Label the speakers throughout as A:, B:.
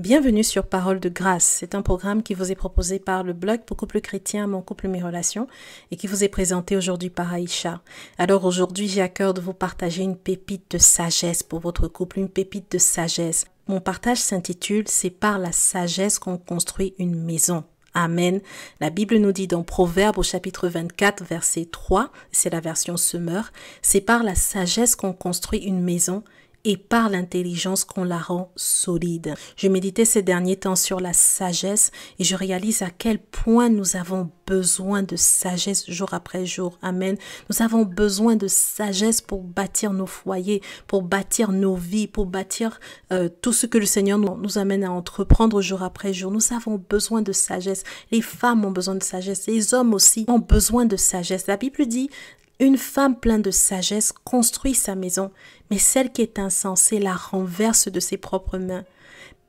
A: Bienvenue sur Parole de Grâce. C'est un programme qui vous est proposé par le blog Pour couple chrétien, mon couple, mes relations et qui vous est présenté aujourd'hui par Aïcha. Alors aujourd'hui, j'ai à cœur de vous partager une pépite de sagesse pour votre couple, une pépite de sagesse. Mon partage s'intitule « C'est par la sagesse qu'on construit une maison ». Amen. La Bible nous dit dans Proverbes au chapitre 24, verset 3, c'est la version Semeur, « C'est par la sagesse qu'on construit une maison ». Et par l'intelligence qu'on la rend solide. Je méditais ces derniers temps sur la sagesse et je réalise à quel point nous avons besoin de sagesse jour après jour. Amen. Nous avons besoin de sagesse pour bâtir nos foyers, pour bâtir nos vies, pour bâtir tout ce que le Seigneur nous amène à entreprendre jour après jour. Nous avons besoin de sagesse. Les femmes ont besoin de sagesse. Les hommes aussi ont besoin de sagesse. La Bible dit: une femme pleine de sagesse construit sa maison, mais celle qui est insensée la renverse de ses propres mains.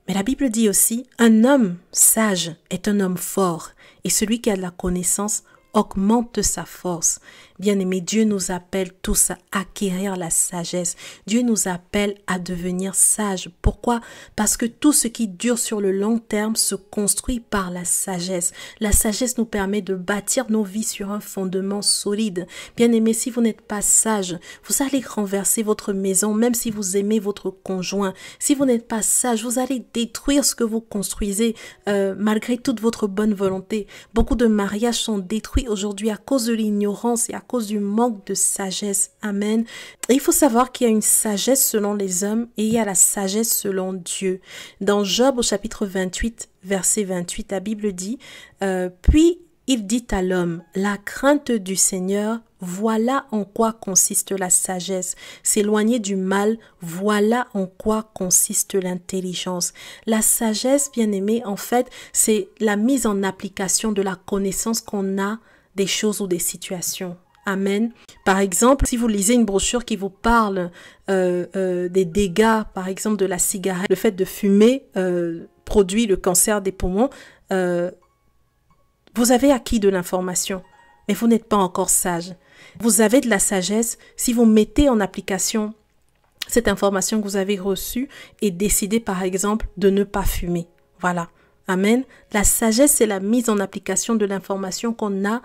A: Mais la Bible dit aussi, un homme sage est un homme fort, et celui qui a de la connaissance augmente sa force. Bien-aimés, Dieu nous appelle tous à acquérir la sagesse. Dieu nous appelle à devenir sages. Pourquoi? Parce que tout ce qui dure sur le long terme se construit par la sagesse. La sagesse nous permet de bâtir nos vies sur un fondement solide. Bien-aimés, si vous n'êtes pas sage, vous allez renverser votre maison, même si vous aimez votre conjoint. Si vous n'êtes pas sage, vous allez détruire ce que vous construisez malgré toute votre bonne volonté. Beaucoup de mariages sont détruits aujourd'hui à cause de l'ignorance et à cause du manque de sagesse. Amen. Et il faut savoir qu'il y a une sagesse selon les hommes et il y a la sagesse selon Dieu. Dans Job au chapitre 28, verset 28, la Bible dit puis il dit à l'homme, la crainte du Seigneur, voilà en quoi consiste la sagesse. S'éloigner du mal, voilà en quoi consiste l'intelligence. La sagesse, bien-aimé, en fait, c'est la mise en application de la connaissance qu'on a des choses ou des situations. Amen. Par exemple, si vous lisez une brochure qui vous parle des dégâts, par exemple de la cigarette, le fait de fumer produit le cancer des poumons, vous avez acquis de l'information, mais vous n'êtes pas encore sage. Vous avez de la sagesse si vous mettez en application cette information que vous avez reçue et décidez par exemple de ne pas fumer. Voilà. Amen. La sagesse, c'est la mise en application de l'information qu'on a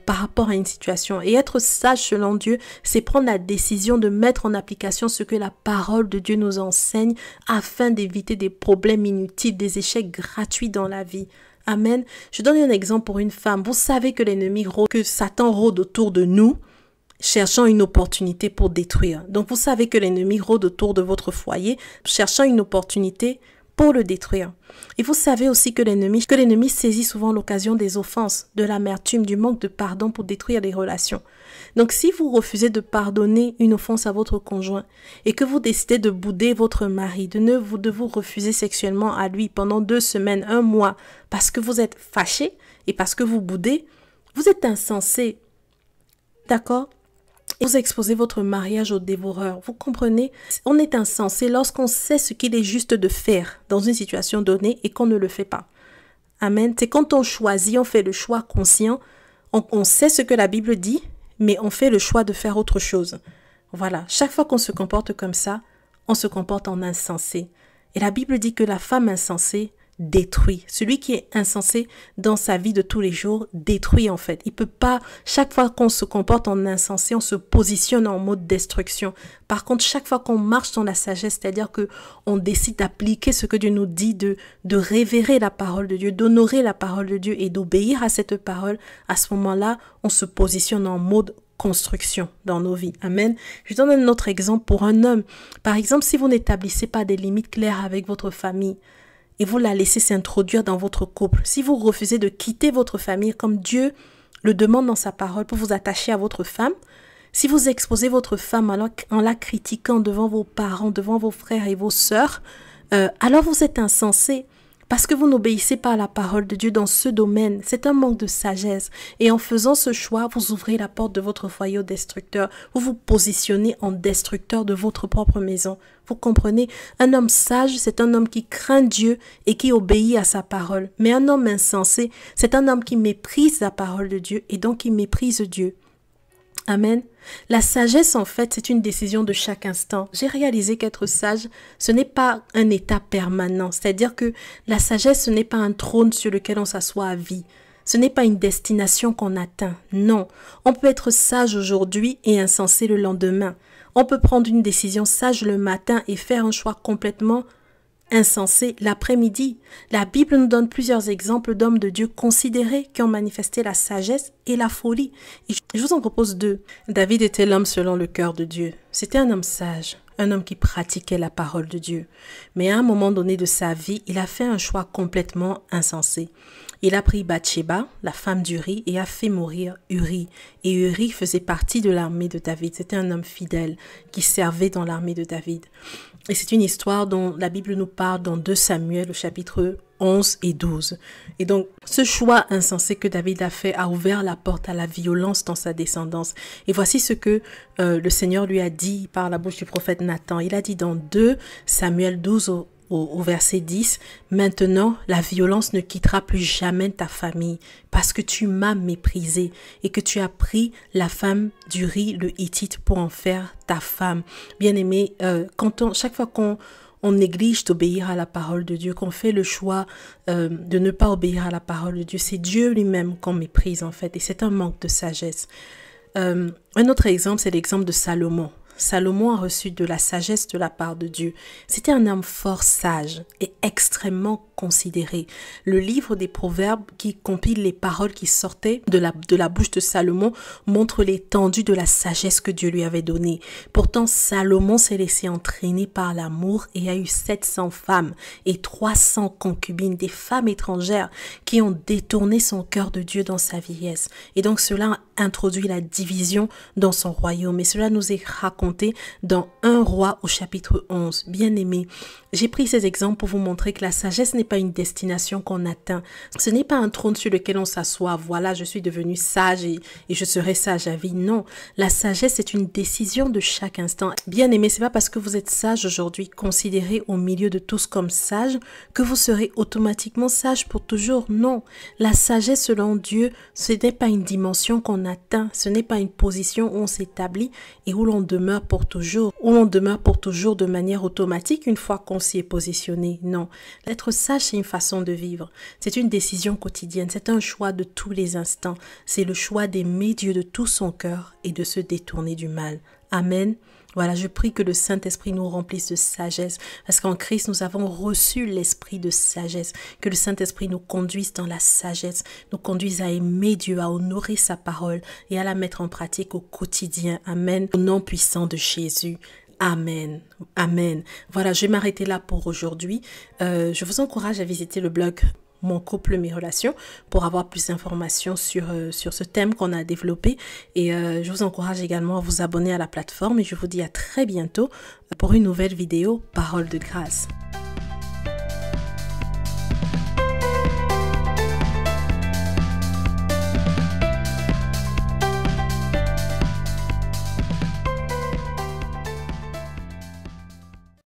A: par rapport à une situation. Et être sage selon Dieu, c'est prendre la décision de mettre en application ce que la parole de Dieu nous enseigne afin d'éviter des problèmes inutiles, des échecs gratuits dans la vie. Amen. Je donne un exemple pour une femme. Vous savez que l'ennemi rôde, que Satan rôde autour de nous, cherchant une opportunité pour détruire. Donc vous savez que l'ennemi rôde autour de votre foyer, cherchant une opportunité pour le détruire. Et vous savez aussi que l'ennemi saisit souvent l'occasion des offenses, de l'amertume, du manque de pardon pour détruire les relations. Donc si vous refusez de pardonner une offense à votre conjoint et que vous décidez de bouder votre mari, de vous refuser sexuellement à lui pendant 2 semaines, 1 mois, parce que vous êtes fâché et parce que vous boudez, vous êtes insensé. D'accord? Vous exposez votre mariage au dévoreur. Vous comprenez? On est insensé lorsqu'on sait ce qu'il est juste de faire dans une situation donnée et qu'on ne le fait pas. Amen. C'est quand on choisit, on fait le choix conscient. On sait ce que la Bible dit, mais on fait le choix de faire autre chose. Voilà. Chaque fois qu'on se comporte comme ça, on se comporte en insensé. Et la Bible dit que la femme insensée détruit. Celui qui est insensé dans sa vie de tous les jours détruit en fait. Il peut pas, chaque fois qu'on se comporte en insensé, on se positionne en mode destruction. Par contre, chaque fois qu'on marche dans la sagesse, c'est-à-dire que on décide d'appliquer ce que Dieu nous dit, de révérer la parole de Dieu, d'honorer la parole de Dieu et d'obéir à cette parole, à ce moment-là, on se positionne en mode construction dans nos vies. Amen. Je donne un autre exemple pour un homme. Par exemple, si vous n'établissez pas des limites claires avec votre famille, et vous la laissez s'introduire dans votre couple. Si vous refusez de quitter votre famille comme Dieu le demande dans sa parole pour vous attacher à votre femme, si vous exposez votre femme en la critiquant devant vos parents, devant vos frères et vos sœurs, alors vous êtes insensé parce que vous n'obéissez pas à la parole de Dieu dans ce domaine. C'est un manque de sagesse. Et en faisant ce choix, vous ouvrez la porte de votre foyer au destructeur. Vous vous positionnez en destructeur de votre propre maison. Vous comprenez? Un homme sage, c'est un homme qui craint Dieu et qui obéit à sa parole. Mais un homme insensé, c'est un homme qui méprise la parole de Dieu et donc qui méprise Dieu. Amen. La sagesse, en fait, c'est une décision de chaque instant. J'ai réalisé qu'être sage, ce n'est pas un état permanent. C'est-à-dire que la sagesse, ce n'est pas un trône sur lequel on s'assoit à vie. Ce n'est pas une destination qu'on atteint. Non. On peut être sage aujourd'hui et insensé le lendemain. On peut prendre une décision sage le matin et faire un choix complètement insensé l'après-midi. La Bible nous donne plusieurs exemples d'hommes de Dieu considérés qui ont manifesté la sagesse et la folie. Et je vous en propose deux. David était l'homme selon le cœur de Dieu. C'était un homme sage, un homme qui pratiquait la parole de Dieu. Mais à un moment donné de sa vie, il a fait un choix complètement insensé. Il a pris Bathsheba, la femme d'Uri, et a fait mourir Uri. Et Uri faisait partie de l'armée de David. C'était un homme fidèle qui servait dans l'armée de David. Et c'est une histoire dont la Bible nous parle dans 2 Samuel, au chapitre 11 et 12. Et donc, ce choix insensé que David a fait a ouvert la porte à la violence dans sa descendance. Et voici ce que le Seigneur lui a dit par la bouche du prophète Nathan. Il a dit dans 2 Samuel 12 au verset 10, « Maintenant, la violence ne quittera plus jamais ta famille parce que tu m'as méprisé et que tu as pris la femme d'Uri le Hittite pour en faire ta femme. » Bien-aimé, chaque fois qu'on néglige d'obéir à la parole de Dieu, qu'on fait le choix de ne pas obéir à la parole de Dieu, c'est Dieu lui-même qu'on méprise en fait et c'est un manque de sagesse. Un autre exemple, c'est l'exemple de Salomon. Salomon a reçu de la sagesse de la part de Dieu. C'était un homme fort sage et extrêmement considéré. Le livre des Proverbes qui compile les paroles qui sortaient de la bouche de Salomon montre l'étendue de la sagesse que Dieu lui avait donnée. Pourtant, Salomon s'est laissé entraîner par l'amour et a eu 700 femmes et 300 concubines, des femmes étrangères qui ont détourné son cœur de Dieu dans sa vieillesse. Et donc cela a introduit la division dans son royaume. Et cela nous est raconté dans 1 Roi au chapitre 11. Bien-aimés, j'ai pris ces exemples pour vous montrer que la sagesse n'est pas une destination qu'on atteint. Ce n'est pas un trône sur lequel on s'assoit. Voilà, je suis devenu sage et je serai sage à vie. Non, la sagesse est une décision de chaque instant. Bien-aimés, c'est pas parce que vous êtes sage aujourd'hui, considéré au milieu de tous comme sage, que vous serez automatiquement sage pour toujours. Non, la sagesse selon Dieu, ce n'est pas une dimension qu'on atteint. Ce n'est pas une position où on s'établit et où l'on demeure pour toujours. Où l'on demeure pour toujours de manière automatique une fois qu'on s'y est positionné. Non, être sage, c'est une façon de vivre. C'est une décision quotidienne. C'est un choix de tous les instants. C'est le choix d'aimer Dieu de tout son cœur et de se détourner du mal. Amen. Voilà, je prie que le Saint-Esprit nous remplisse de sagesse, parce qu'en Christ, nous avons reçu l'esprit de sagesse, que le Saint-Esprit nous conduise dans la sagesse, nous conduise à aimer Dieu, à honorer sa parole et à la mettre en pratique au quotidien. Amen. Au nom puissant de Jésus. Amen. Amen. Voilà, je vais m'arrêter là pour aujourd'hui. Je vous encourage à visiter le blog Mon couple, mes relations pour avoir plus d'informations sur ce thème qu'on a développé. Et je vous encourage également à vous abonner à la plateforme et je vous dis à très bientôt pour une nouvelle vidéo Parole de grâce.